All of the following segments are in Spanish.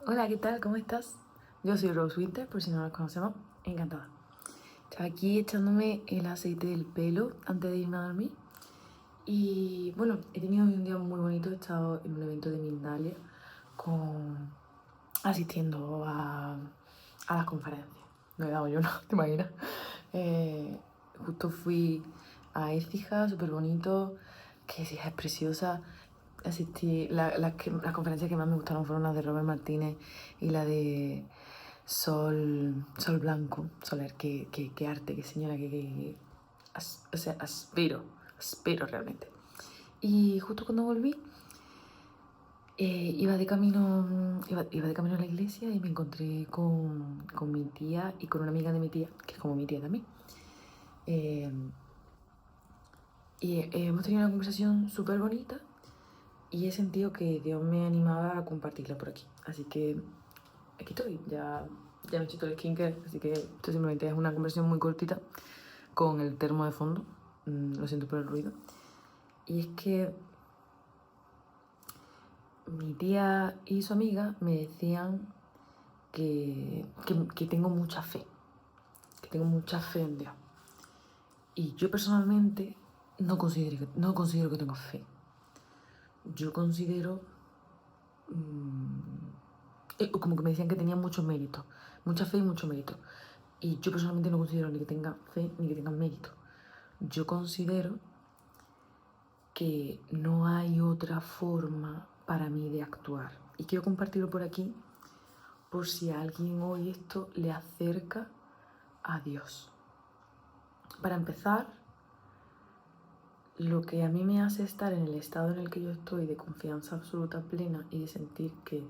Hola, ¿qué tal? ¿Cómo estás? Yo soy Rose Winter, por si no nos conocemos. Encantada. Estaba aquí echándome el aceite del pelo antes de irme a dormir. Y bueno, he tenido un día muy bonito. He estado en un evento de Mindalia asistiendo a las conferencias. No he dado yo, ¿no? ¿Te imaginas? Justo fui a Écija, súper bonito, que sí, es preciosa. Asistí, las conferencias que más me gustaron fueron las de Robert Martínez y la de Sol Blanco. Soler, qué arte, qué señora, o sea, aspiro realmente. Y justo cuando volví, iba de camino a la iglesia y me encontré con mi tía y con una amiga de mi tía, que es como mi tía también. Y hemos tenido una conversación súper bonita y he sentido que Dios me animaba a compartirla por aquí. Así que aquí estoy, ya me he hecho todo el skincare, así que esto simplemente es una conversación muy cortita con el termo de fondo. Lo siento por el ruido. Y es que mi tía y su amiga me decían que tengo mucha fe, en Dios. Y yo personalmente no considero que tengo fe. Yo considero como que me decían que tenía mucho mérito, mucha fe y mucho mérito. Y yo personalmente no considero ni que tenga fe ni que tenga mérito. Yo considero que no hay otra forma para mí de actuar. Y quiero compartirlo por aquí por si a alguien hoy esto le acerca a Dios. Para empezar, lo que a mí me hace estar en el estado en el que yo estoy de confianza absoluta, plena y de sentir que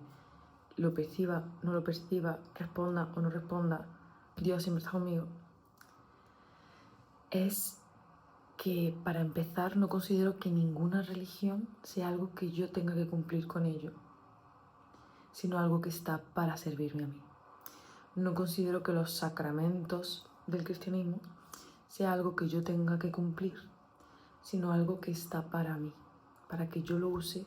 lo perciba, no lo perciba, responda o no responda, Dios siempre está conmigo, es que para empezar no considero que ninguna religión sea algo que yo tenga que cumplir con ello, sino algo que está para servirme a mí. No considero que los sacramentos del cristianismo sea algo que yo tenga que cumplir, sino algo que está para mí, para que yo lo use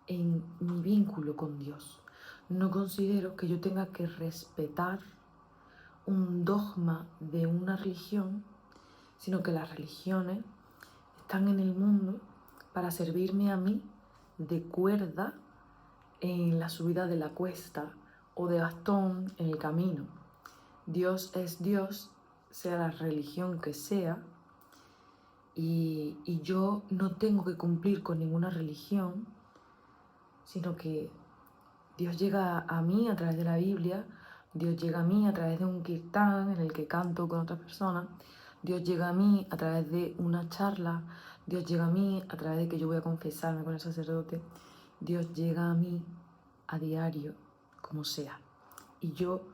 en mi vínculo con Dios. No considero que yo tenga que respetar un dogma de una religión, sino que las religiones están en el mundo para servirme a mí de cuerda en la subida de la cuesta o de bastón en el camino. Dios es Dios, sea la religión que sea, y yo no tengo que cumplir con ninguna religión, sino que Dios llega a mí a través de la Biblia, Dios llega a mí a través de un kirtán en el que canto con otras personas, Dios llega a mí a través de una charla, Dios llega a mí a través de que yo voy a confesarme con el sacerdote, Dios llega a mí a diario, como sea. Y yo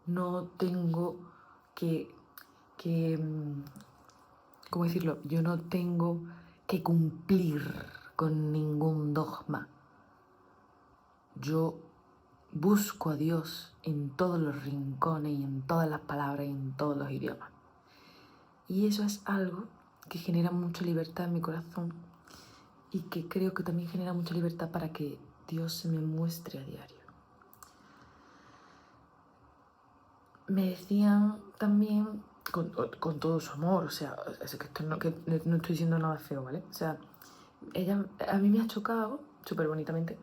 no tengo ¿cómo decirlo? Yo no tengo que cumplir con ningún dogma. Yo busco a Dios en todos los rincones y en todas las palabras y en todos los idiomas. Y eso es algo que genera mucha libertad en mi corazón y que creo que también genera mucha libertad para que Dios se me muestre a diario. Me decían también, con todo su amor, o sea, es que no estoy diciendo nada feo, ¿vale? O sea, ella a mí me ha chocado súper bonitamente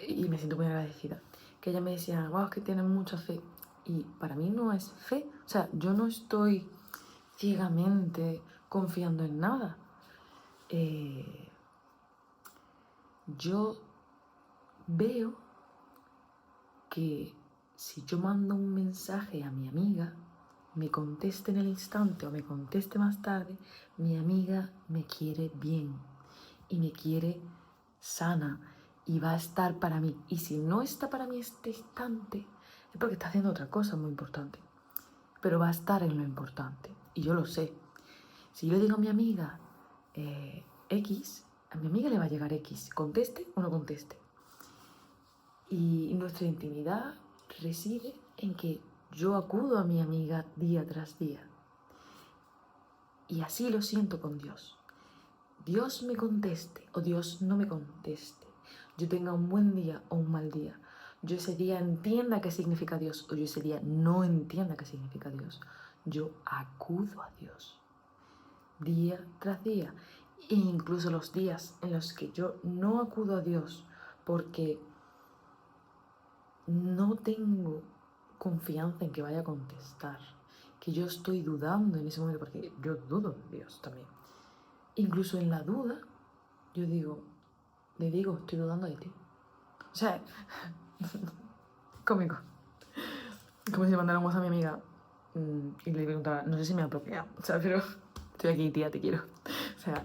y me siento muy agradecida, que ella me decía, wow, es que tienes mucha fe. Y para mí no es fe, o sea, yo no estoy ciegamente confiando en nada. Yo veo que si yo mando un mensaje a mi amiga, me conteste en el instante o me conteste más tarde, mi amiga me quiere bien y me quiere sana y va a estar para mí. Y si no está para mí este instante, es porque está haciendo otra cosa muy importante. Pero va a estar en lo importante. Y yo lo sé. Si yo le digo a mi amiga X, a mi amiga le va a llegar X, conteste o no conteste. Y nuestra intimidad reside en que yo acudo a mi amiga día tras día. Y así lo siento con Dios. Dios me conteste o Dios no me conteste, yo tenga un buen día o un mal día, yo ese día entienda qué significa Dios o yo ese día no entienda qué significa Dios, yo acudo a Dios día tras día. E incluso los días en los que yo no acudo a Dios porque no tengo confianza en que vaya a contestar, que yo estoy dudando en ese momento, porque yo dudo de Dios también. Incluso en la duda, yo le digo, estoy dudando de ti. O sea, cómico. Como si le mandara un WhatsApp a mi amiga y le preguntara, no sé si me ha bloqueado, o sea, pero estoy aquí, tía, te quiero. O sea,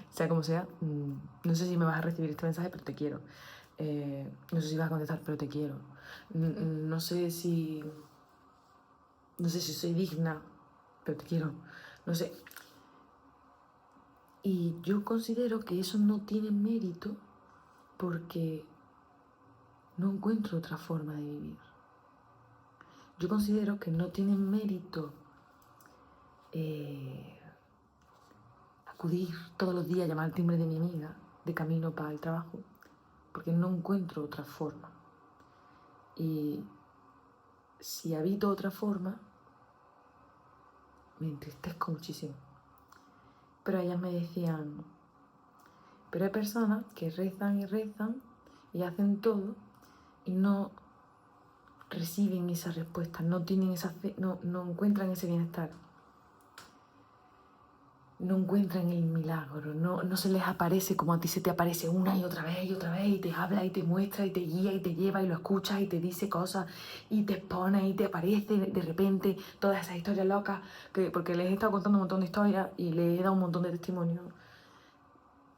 sea como sea, no sé si me vas a recibir este mensaje, pero te quiero. No sé si vas a contestar, pero te quiero. No sé si soy digna, pero te quiero. No sé. Y yo considero que eso no tiene mérito porque no encuentro otra forma de vivir. Yo considero que no tiene mérito acudir todos los días a llamar al timbre de mi amiga de camino para el trabajo, porque no encuentro otra forma. Y si habito otra forma, me entristezco muchísimo. Pero ellas me decían, pero hay personas que rezan y hacen todo y no reciben esa respuesta, no tienen esa fe, no encuentran ese bienestar. No encuentran el milagro, no se les aparece como a ti se te aparece una y otra vez y te habla y te muestra y te guía y te lleva y lo escuchas y te dice cosas y te expone y te aparece de repente todas esas historias locas, porque les he estado contando un montón de historias y les he dado un montón de testimonios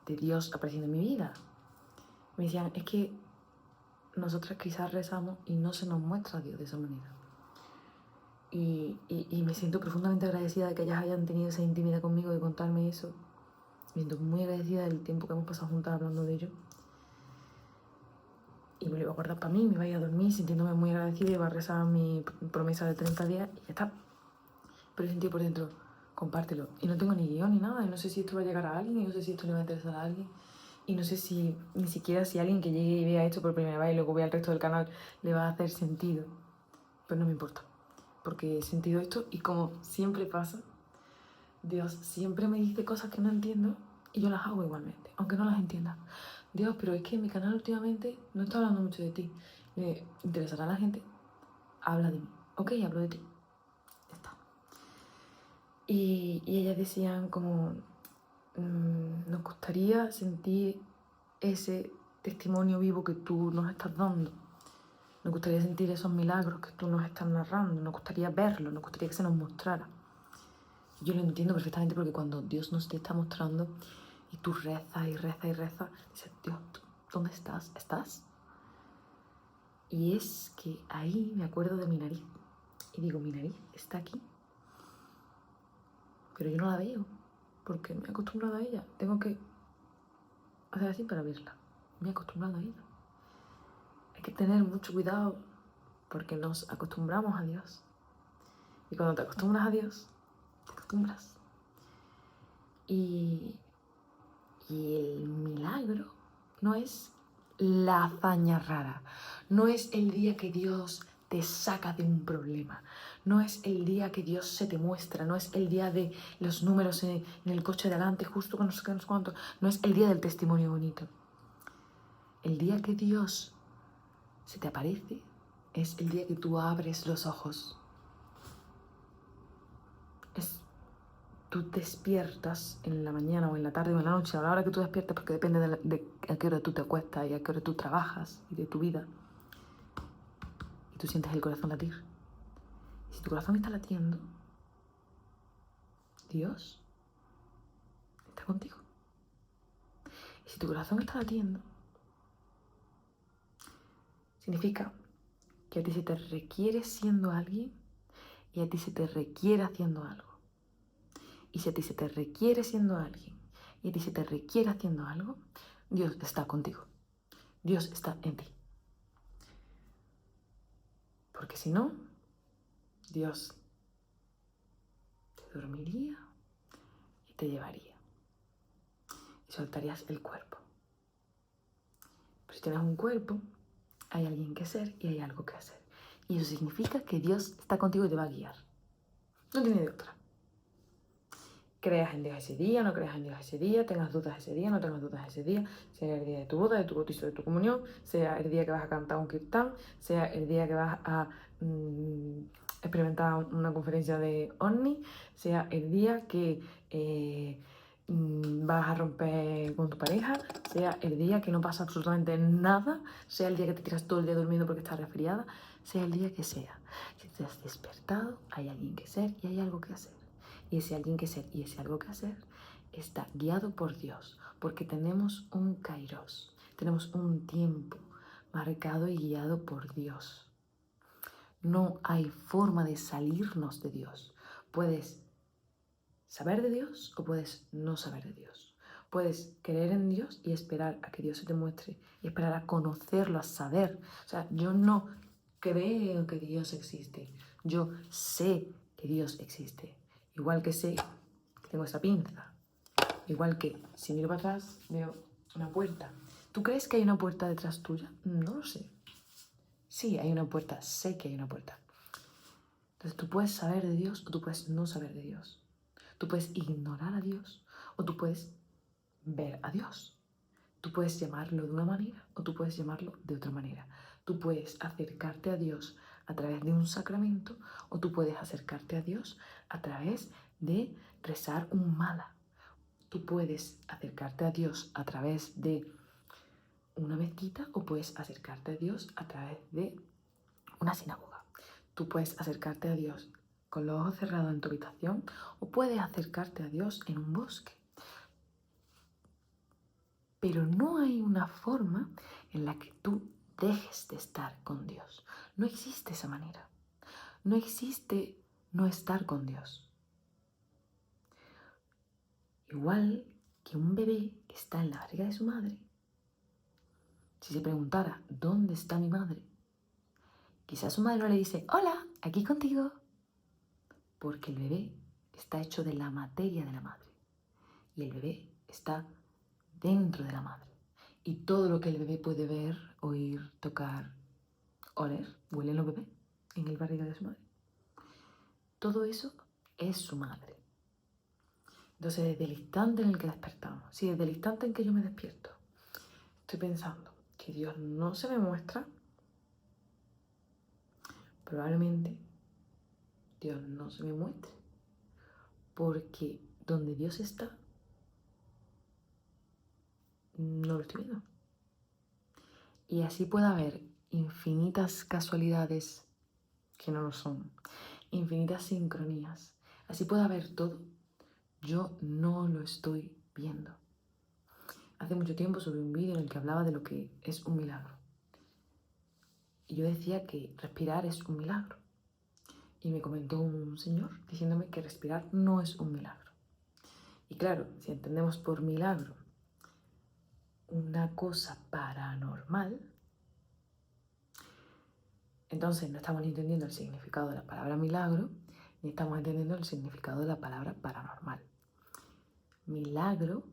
de Dios apareciendo en mi vida. Me decían, es que nosotras quizás rezamos y no se nos muestra a Dios de esa manera. Y me siento profundamente agradecida de que ellas hayan tenido esa intimidad conmigo, de contarme eso. Me siento muy agradecida del tiempo que hemos pasado juntas hablando de ello. Y me lo iba a guardar para mí, me iba a ir a dormir sintiéndome muy agradecida y iba a rezar mi promesa de 30 días y ya está. Pero he sentido por dentro, compártelo. Y no tengo ni guión ni nada, y no sé si esto va a llegar a alguien, y no sé si esto le va a interesar a alguien. Y no sé si, ni siquiera si alguien que llegue y vea esto por primera vez y luego vea el resto del canal le va a hacer sentido. Pero no me importa, porque he sentido esto y como siempre pasa, Dios siempre me dice cosas que no entiendo y yo las hago igualmente, aunque no las entienda. Dios, pero es que mi canal últimamente no está hablando mucho de ti. ¿Le interesará a la gente? Habla de mí. Ok, hablo de ti. Ya está. Y ellas decían como, nos gustaría sentir ese testimonio vivo que tú nos estás dando. Nos gustaría sentir esos milagros que tú nos estás narrando. Nos gustaría verlo, nos gustaría que se nos mostrara. Yo lo entiendo perfectamente porque cuando Dios nos te está mostrando y tú rezas y rezas y rezas, dices, Dios, ¿dónde estás? ¿Estás? Y es que ahí me acuerdo de mi nariz. Y digo, mi nariz está aquí. Pero yo no la veo porque me he acostumbrado a ella. Tengo que hacer así para verla. Me he acostumbrado a ella. Hay que tener mucho cuidado porque nos acostumbramos a Dios. Y cuando te acostumbras a Dios, te acostumbras. Y el milagro no es la hazaña rara, no es el día que Dios te saca de un problema, no es el día que Dios se te muestra, no es el día de los números en el coche de adelante, justo con no sé qué, no sé cuánto, no es el día del testimonio bonito. El día que Dios se te aparece es el día que tú abres los ojos. Tú despiertas en la mañana o en la tarde o en la noche, a la hora que tú despiertas, porque depende de a qué hora tú te acuestas y a qué hora tú trabajas y de tu vida. Y tú sientes el corazón latir. Y si tu corazón está latiendo, Dios está contigo. Y si tu corazón está latiendo, significa que a ti se te requiere siendo alguien y a ti se te requiere haciendo algo. Y si a ti se te requiere siendo alguien y a ti se te requiere haciendo algo, Dios está contigo. Dios está en ti. Porque si no, Dios te dormiría y te llevaría. Y soltarías el cuerpo. Pero si tienes un cuerpo, hay alguien que ser y hay algo que hacer. Y eso significa que Dios está contigo y te va a guiar. No tiene de otra. Creas en Dios ese día, no creas en Dios ese día, tengas dudas ese día, no tengas dudas ese día, sea el día de tu boda, de tu bautizo, de tu comunión, sea el día que vas a cantar un kirtán, sea el día que vas a experimentar una conferencia de OVNI, sea el día que vas a romper con tu pareja, sea el día que no pasa absolutamente nada, sea el día que te tiras todo el día durmiendo porque estás resfriada, sea el día que sea. Si te has despertado, hay alguien que ser y hay algo que hacer. Y ese alguien que ser y ese algo que hacer está guiado por Dios, porque tenemos un kairos, tenemos un tiempo marcado y guiado por Dios. No hay forma de salirnos de Dios. Puedes saber de Dios o puedes no saber de Dios. Puedes creer en Dios y esperar a que Dios se te muestre y esperar a conocerlo, a saber. O sea, yo no creo que Dios existe. Yo sé que Dios existe. Igual que sé que tengo esa pinza. Igual que si miro para atrás veo una puerta. ¿Tú crees que hay una puerta detrás tuya? No lo sé. Sí, hay una puerta. Sé que hay una puerta. Entonces tú puedes saber de Dios o tú puedes no saber de Dios. Tú puedes ignorar a Dios o tú puedes ver a Dios. Tú puedes llamarlo de una manera o tú puedes llamarlo de otra manera. Tú puedes acercarte a Dios a través de un sacramento o tú puedes acercarte a Dios a través de rezar un mala. Tú puedes acercarte a Dios a través de una mezquita o puedes acercarte a Dios a través de una sinagoga. Tú puedes acercarte a Dios con los ojos cerrados en tu habitación o puedes acercarte a Dios en un bosque. Pero no hay una forma en la que tú dejes de estar con Dios. No existe esa manera. No existe no estar con Dios. Igual que un bebé que está en la barriga de su madre, si se preguntara, ¿dónde está mi madre? Quizás su madre no le dice, hola, aquí contigo. Porque el bebé está hecho de la materia de la madre. Y el bebé está dentro de la madre. Y todo lo que el bebé puede ver, oír, tocar, oler, huelen los bebés en el barriga de su madre. Todo eso es su madre. Entonces, desde el instante en el que despertamos, si desde el instante en que yo me despierto, estoy pensando que Dios no se me muestra, probablemente Dios no se me muestre. Porque donde Dios está, no lo estoy viendo. Y así puede haber infinitas casualidades que no lo son, infinitas sincronías. Así puede haber todo. Yo no lo estoy viendo. Hace mucho tiempo subí un vídeo en el que hablaba de lo que es un milagro. Y yo decía que respirar es un milagro. Y me comentó un señor diciéndome que respirar no es un milagro. Y claro, si entendemos por milagro una cosa paranormal, entonces no estamos entendiendo el significado de la palabra milagro, ni estamos entendiendo el significado de la palabra paranormal. Milagro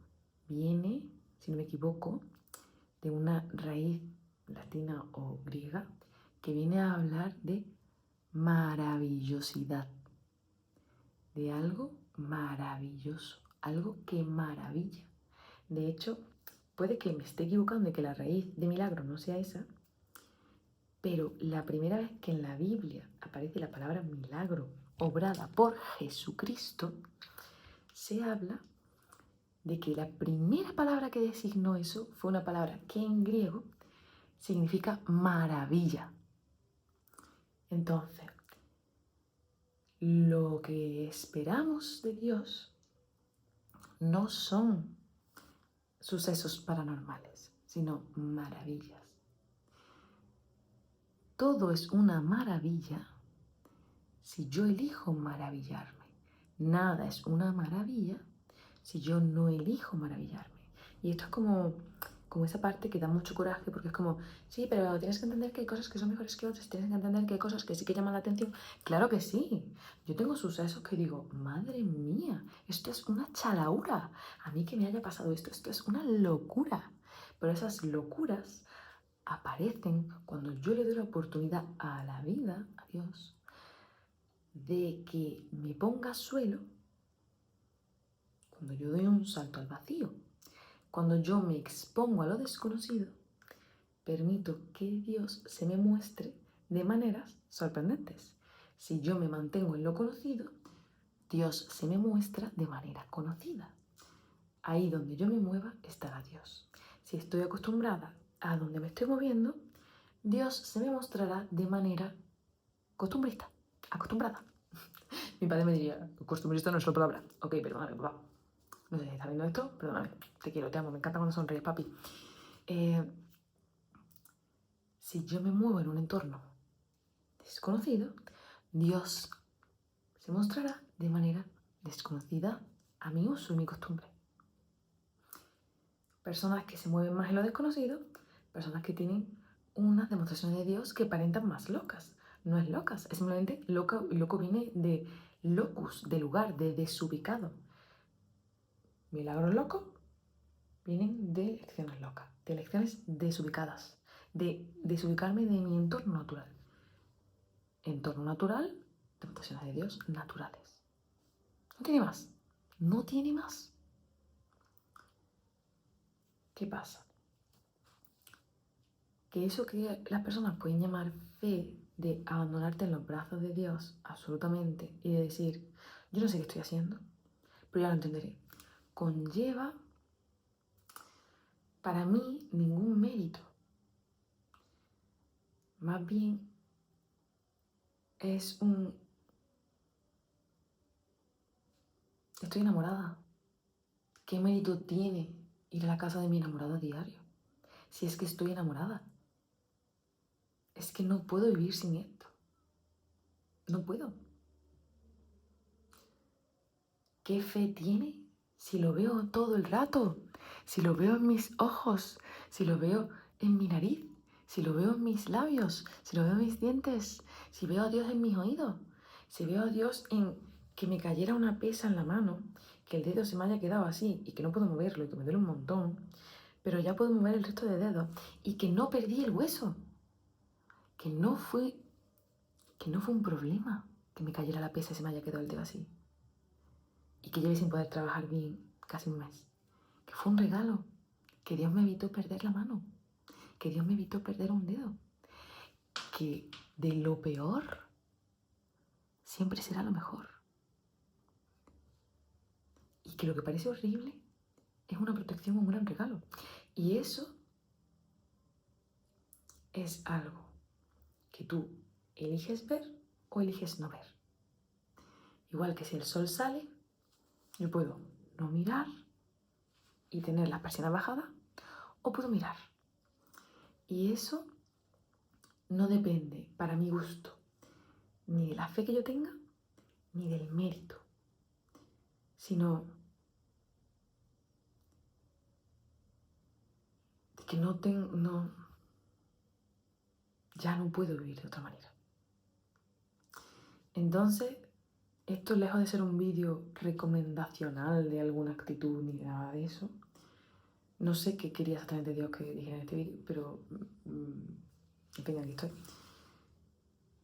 viene, si no me equivoco, de una raíz latina o griega que viene a hablar de maravillosidad, de algo maravilloso, algo que maravilla. De hecho, puede que me esté equivocando de que la raíz de milagro no sea esa, pero la primera vez que en la Biblia aparece la palabra milagro obrada por Jesucristo, se habla de que la primera palabra que designó eso fue una palabra que en griego significa maravilla. Entonces, lo que esperamos de Dios no son sucesos paranormales, sino maravillas. Todo es una maravilla si yo elijo maravillarme. Nada es una maravilla si yo no elijo maravillarme. Y esto es como esa parte que da mucho coraje, porque es como, sí, pero tienes que entender que hay cosas que son mejores que otras, tienes que entender que hay cosas que sí que llaman la atención. Claro que sí. Yo tengo sucesos que digo, madre mía, esto es una chalaura. A mí que me haya pasado esto es una locura. Pero esas locuras aparecen cuando yo le doy la oportunidad a la vida, a Dios, de que me ponga a suelo, cuando yo doy un salto al vacío, cuando yo me expongo a lo desconocido, permito que Dios se me muestre de maneras sorprendentes. Si yo me mantengo en lo conocido, Dios se me muestra de manera conocida. Ahí donde yo me mueva estará Dios. Si estoy acostumbrada a donde me estoy moviendo, Dios se me mostrará de manera costumbrista, acostumbrada. Mi padre me diría, costumbrista no es la palabra. Ok, perdóname, papá. No sé si está viendo esto, perdóname. Te quiero, te amo, me encanta cuando sonríes, papi. Si yo me muevo en un entorno desconocido, Dios se mostrará de manera desconocida a mi uso y mi costumbre. Personas que se mueven más en lo desconocido, personas que tienen unas demostraciones de Dios que aparentan más locas. No es locas, es simplemente loco viene de locus, de lugar, de desubicado. Milagros locos vienen de lecciones locas, de lecciones desubicadas, de desubicarme de mi entorno natural. Entorno natural, demostraciones de Dios naturales. No tiene más, no tiene más. ¿Qué pasa? Que eso que las personas pueden llamar fe, de abandonarte en los brazos de Dios absolutamente y de decir, yo no sé qué estoy haciendo, pero ya lo entenderé, conlleva para mí ningún mérito. Más bien es un... Estoy enamorada. ¿Qué mérito tiene ir a la casa de mi enamorado a diario? Si es que estoy enamorada. Es que no puedo vivir sin esto. No puedo. ¿Qué fe tiene si lo veo todo el rato? Si lo veo en mis ojos, si lo veo en mi nariz, si lo veo en mis labios, si lo veo en mis dientes, si veo a Dios en mis oídos, si veo a Dios en que me cayera una pesa en la mano, que el dedo se me haya quedado así y que no puedo moverlo y que me duele un montón, pero ya puedo mover el resto de dedos y que no perdí el hueso, que no fue un problema que me cayera la pesa y se me haya quedado el dedo así. Y que lleve sin poder trabajar bien casi un mes. Que fue un regalo, que Dios me evitó perder la mano, que Dios me evitó perder un dedo, que de lo peor siempre será lo mejor. Y que lo que parece horrible es una protección, un gran regalo. Y eso es algo que tú eliges ver o eliges no ver. Igual que si el sol sale, yo puedo no mirar y tener la persiana bajada, o puedo mirar. Y eso no depende, para mi gusto, ni de la fe que yo tenga, ni del mérito, sino de que ya no puedo vivir de otra manera. Entonces, esto lejos de ser un vídeo recomendacional de alguna actitud ni nada de eso, no sé qué quería exactamente Dios que dijera en este vídeo, pero en fin, aquí estoy.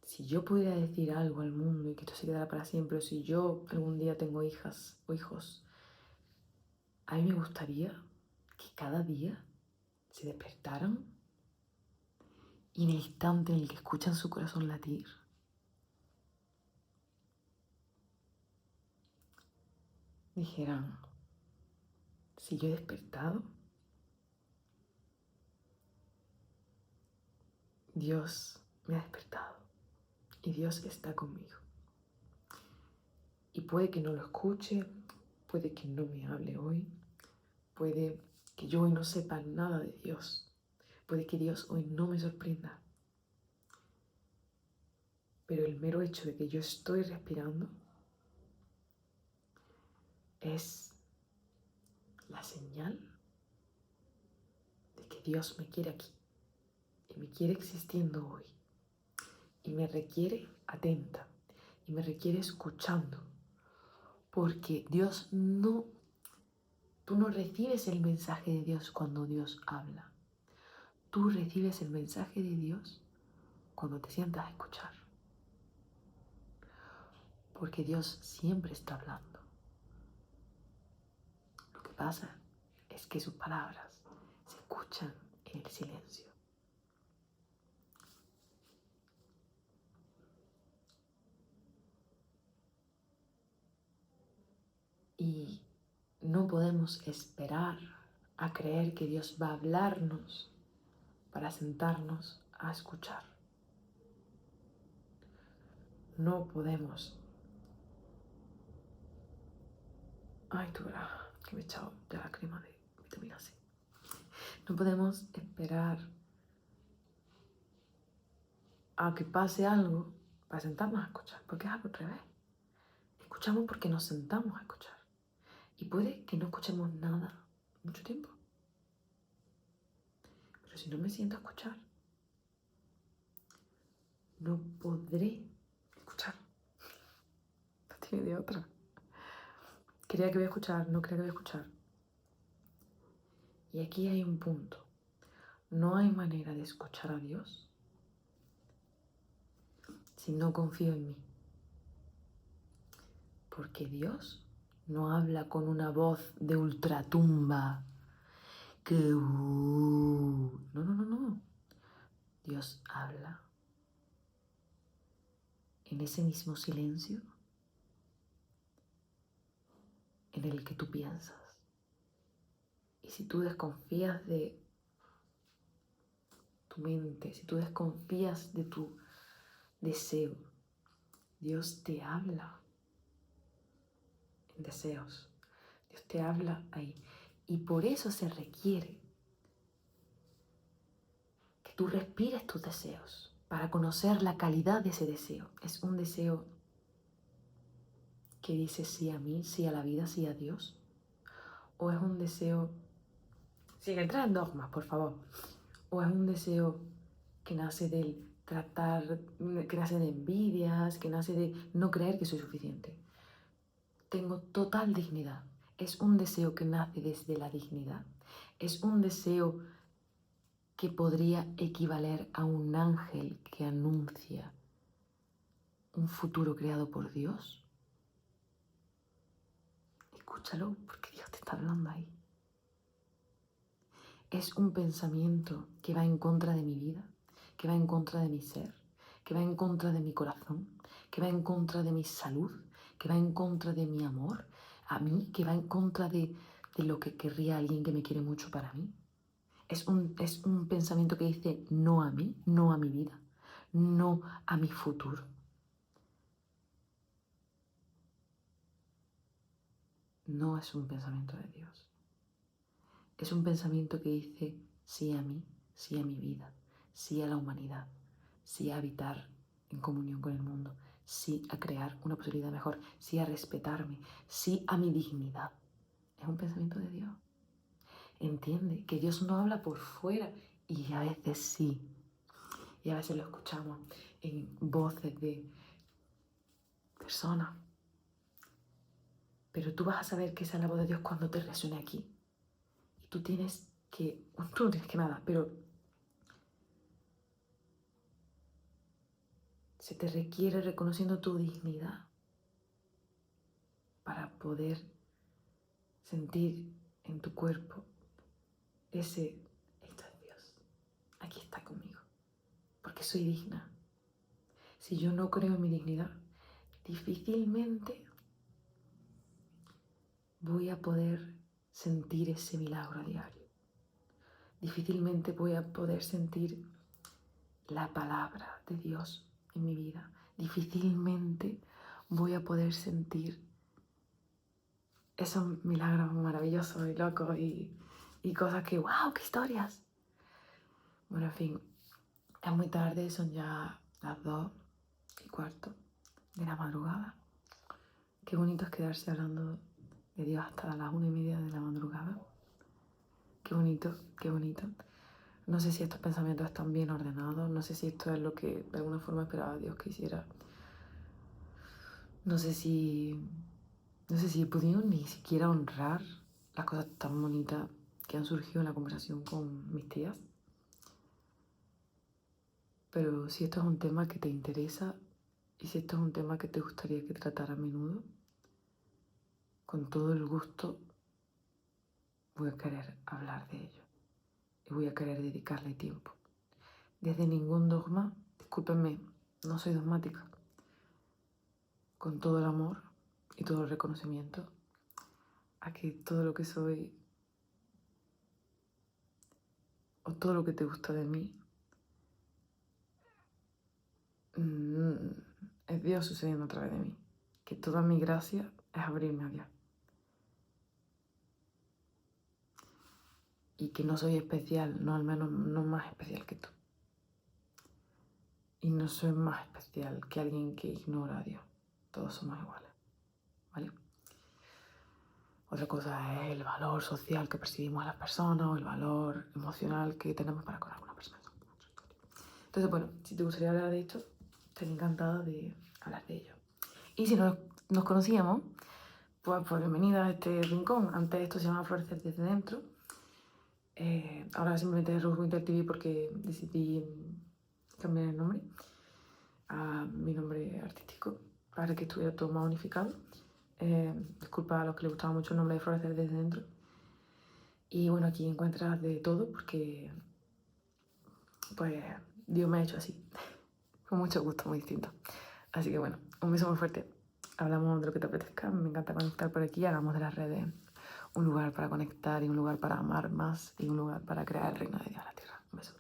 Si yo pudiera decir algo al mundo y que esto se quedara para siempre, o si yo algún día tengo hijas o hijos, a mí me gustaría que cada día se despertaran y en el instante en el que escuchan su corazón latir, dijeran, si yo he despertado, Dios me ha despertado y Dios está conmigo. Y puede que no lo escuche, puede que no me hable hoy, puede que yo hoy no sepa nada de Dios, puede que Dios hoy no me sorprenda. Pero el mero hecho de que yo estoy respirando es la señal de que Dios me quiere aquí y me quiere existiendo hoy y me requiere atenta y me requiere escuchando, porque tú no recibes el mensaje de Dios cuando Dios habla, tú recibes el mensaje de Dios cuando te sientas a escuchar. Porque Dios siempre está hablando. Lo que pasa es que sus palabras se escuchan en el silencio. Y no podemos esperar a creer que Dios va a hablarnos para sentarnos a escuchar. No podemos. Ay, tú verás que me he echado ya la crema de vitamina C. No podemos esperar a que pase algo para sentarnos a escuchar, porque es algo al revés. Escuchamos porque nos sentamos a escuchar. Y puede que no escuchemos nada mucho tiempo. Pero si no me siento a escuchar, no podré escuchar. No tiene de otra. Creía que voy a escuchar, no creía que voy a escuchar. Y aquí hay un punto. No hay manera de escuchar a Dios si no confío en mí. Porque Dios no habla con una voz de ultratumba que... No, no, no, no. Dios habla en ese mismo silencio en el que tú piensas. Y si tú desconfías de tu mente, si tú desconfías de tu deseo, Dios te habla en deseos. Dios te habla ahí. Y por eso se requiere que tú respires tus deseos para conocer la calidad de ese deseo. Es un deseo que dice sí a mí, sí a la vida, sí a Dios. O es un deseo, sin entrar en dogmas, por favor. O es un deseo que nace del tratar, que nace de envidias, que nace de no creer que soy suficiente. Tengo total dignidad. Es un deseo que nace desde la dignidad. Es un deseo que podría equivaler a un ángel que anuncia un futuro creado por Dios. Escúchalo, porque Dios te está hablando ahí. Es un pensamiento que va en contra de mi vida, que va en contra de mi ser, que va en contra de mi corazón, que va en contra de mi salud, que va en contra de mi amor a mí, que va en contra de lo que querría alguien que me quiere mucho para mí. Es un pensamiento que dice no a mí, no a mi vida, no a mi futuro. No es un pensamiento de Dios. Es un pensamiento que dice sí a mí, sí a mi vida, sí a la humanidad, sí a habitar en comunión con el mundo, sí a crear una posibilidad mejor, sí a respetarme, sí a mi dignidad. Es un pensamiento de Dios. Entiende que Dios no habla por fuera y a veces sí. Y a veces lo escuchamos en voces de personas. Pero tú vas a saber que esa es la voz de Dios cuando te resuene aquí. Y tú no tienes que nada, pero se te requiere reconociendo tu dignidad para poder sentir en tu cuerpo esto es Dios, aquí está conmigo, porque soy digna. Si yo no creo en mi dignidad, difícilmente voy a poder sentir ese milagro a diario. Difícilmente voy a poder sentir la palabra de Dios en mi vida. Difícilmente voy a poder sentir esos milagros maravillosos y locos y cosas que, wow, qué historias. Bueno, en fin, es muy tarde, son ya las 2:15 de la madrugada. Qué bonito es quedarse hablando de Dios hasta las 1:30 de la madrugada. Qué bonito, qué bonito. No sé si estos pensamientos están bien ordenados, no sé si esto es lo que de alguna forma esperaba Dios que hiciera. No sé si he podido ni siquiera honrar las cosas tan bonitas que han surgido en la conversación con mis tías. pero si esto es un tema que te interesa y si esto es un tema que te gustaría que tratara a menudo, con todo el gusto voy a querer hablar de ello y voy a querer dedicarle tiempo. Desde ningún dogma, discúlpenme, no soy dogmática, con todo el amor y todo el reconocimiento a que todo lo que soy o todo lo que te gusta de mí es Dios sucediendo a través de mí, que toda mi gracia es abrirme a Dios y que no soy especial, no al menos no más especial que tú y no soy más especial que alguien que ignora a Dios, todos somos iguales, ¿vale? Otra cosa es el valor social que percibimos a las personas o el valor emocional que tenemos para con alguna persona. Entonces, bueno, si te gustaría hablar de esto, estaría encantada de hablar de ello. Y si no nos conocíamos, pues bienvenida a este rincón. Antes esto se llamaba Florecer desde dentro. Ahora simplemente es Rose Winter TV porque decidí cambiar el nombre a mi nombre artístico para que estuviera todo más unificado. Disculpa a los que les gustaba mucho el nombre de Florecer desde dentro. Y bueno, aquí encuentras de todo porque pues Dios me ha hecho así, con mucho gusto, muy distinto. Así que bueno, un beso muy fuerte. Hablamos de lo que te apetezca, me encanta conectar por aquí, hagamos de las redes un lugar para conectar y un lugar para amar más y un lugar para crear el reino de Dios en la tierra. Un beso.